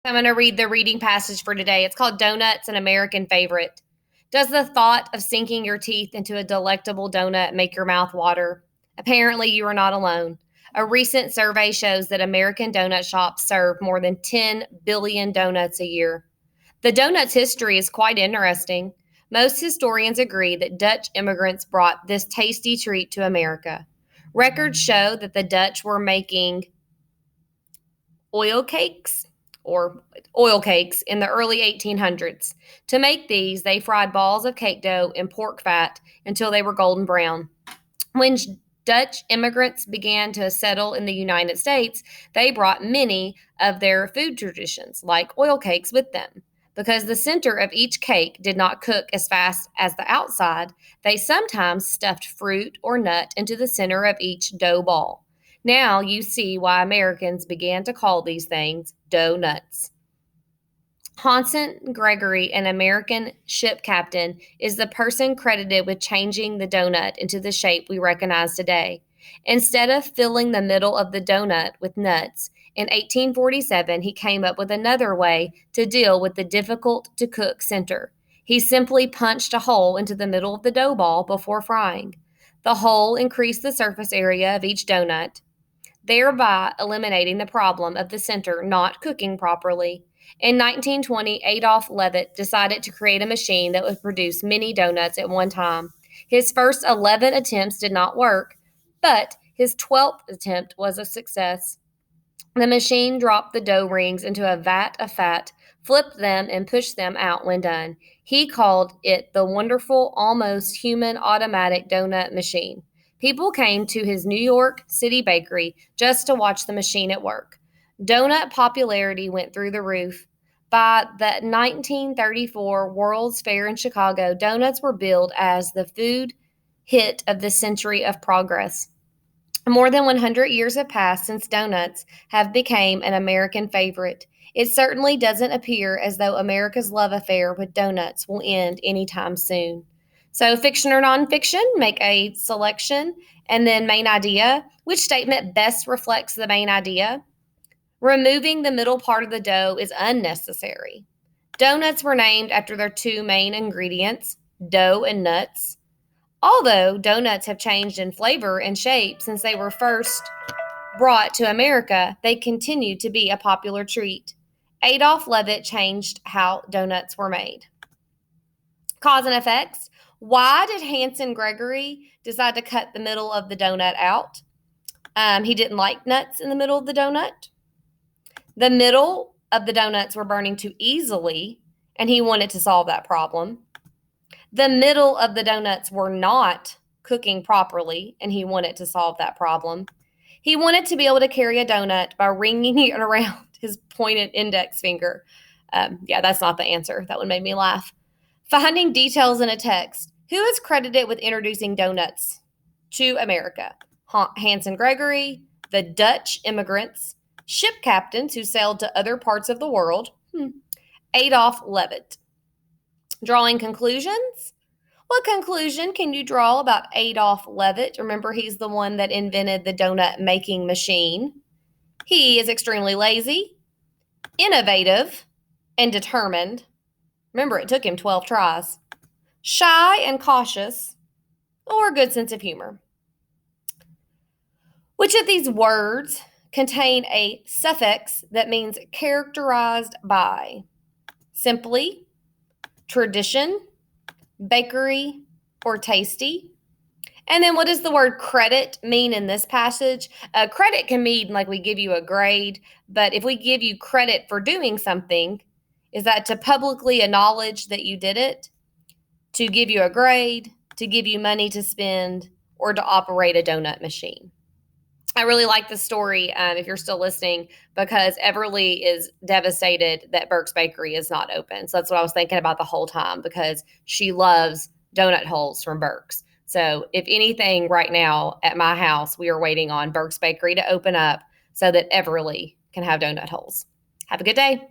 I'm going to read the reading passage for today. It's called Doughnuts, an American Favorite. Does the thought of sinking your teeth into a delectable donut make your mouth water? Apparently, you are not alone. A recent survey shows that American donut shops serve more than 10 billion donuts a year. The donut's history is quite interesting. Most historians agree that Dutch immigrants brought this tasty treat to America. Records show that the Dutch were making oil cakes or oil cakes in the early 1800s. To make these, they fried balls of cake dough in pork fat until they were golden brown. When Dutch immigrants began to settle in the United States, they brought many of their food traditions, like oil cakes, with them. Because the center of each cake did not cook as fast as the outside, they sometimes stuffed fruit or nut into the center of each dough ball. Now you see why Americans began to call these things dough nuts. Hanson Gregory, an American ship captain, is the person credited with changing the donut into the shape we recognize today. Instead of filling the middle of the donut with nuts, in 1847 he came up with another way to deal with the difficult-to-cook center. He simply punched a hole into the middle of the dough ball before frying. The hole increased the surface area of each donut, thereby eliminating the problem of the center not cooking properly. In 1920, Adolf Levitt decided to create a machine that would produce many donuts at one time. His first 11 attempts did not work, but his 12th attempt was a success. The machine dropped the dough rings into a vat of fat, flipped them, and pushed them out when done. He called it the wonderful, almost human automatic donut machine. People came to his New York City bakery just to watch the machine at work. Donut popularity went through the roof. By the 1934 World's Fair in Chicago, donuts were billed as the food hit of the century of progress. More than 100 years have passed since donuts have become an American favorite. It certainly doesn't appear as though America's love affair with donuts will end anytime soon. So, fiction or nonfiction, make a selection, and then main idea. Which statement best reflects the main idea? Removing the middle part of the dough is unnecessary. Donuts were named after their two main ingredients, dough and nuts. Although donuts have changed in flavor and shape since they were first brought to America, they continue to be a popular treat. Adolf Levitt changed how donuts were made. Cause and effects. Why did Hanson Gregory decide to cut the middle of the donut out? He didn't like nuts in the middle of the donut. The middle of the donuts were burning too easily, and he wanted to solve that problem. The middle of the donuts were not cooking properly, and he wanted to solve that problem. He wanted to be able to carry a donut by wringing it around his pointed index finger. That's not the answer. That one made me laugh. Finding details in a text. Who is credited with introducing donuts to America? Hanson Gregory, the Dutch immigrants, ship captains who sailed to other parts of the world, Adolf Levitt. Drawing conclusions. What conclusion can you draw about Adolf Levitt? Remember, he's the one that invented the donut making machine. He is extremely lazy, innovative, and determined. Remember, it took him 12 tries. Shy and cautious, or a good sense of humor. Which of these words contain a suffix that means characterized by? Simply, tradition, bakery, or tasty? And then what does the word credit mean in this passage? Credit can mean like we give you a grade, but if we give you credit for doing something, is that to publicly acknowledge that you did it, to give you a grade, to give you money to spend, or to operate a donut machine? I really like the story, if you're still listening, because Everly is devastated that Burke's Bakery is not open. So that's what I was thinking about the whole time, because she loves donut holes from Burke's. So if anything, right now at my house, we are waiting on Burke's Bakery to open up so that Everly can have donut holes. Have a good day.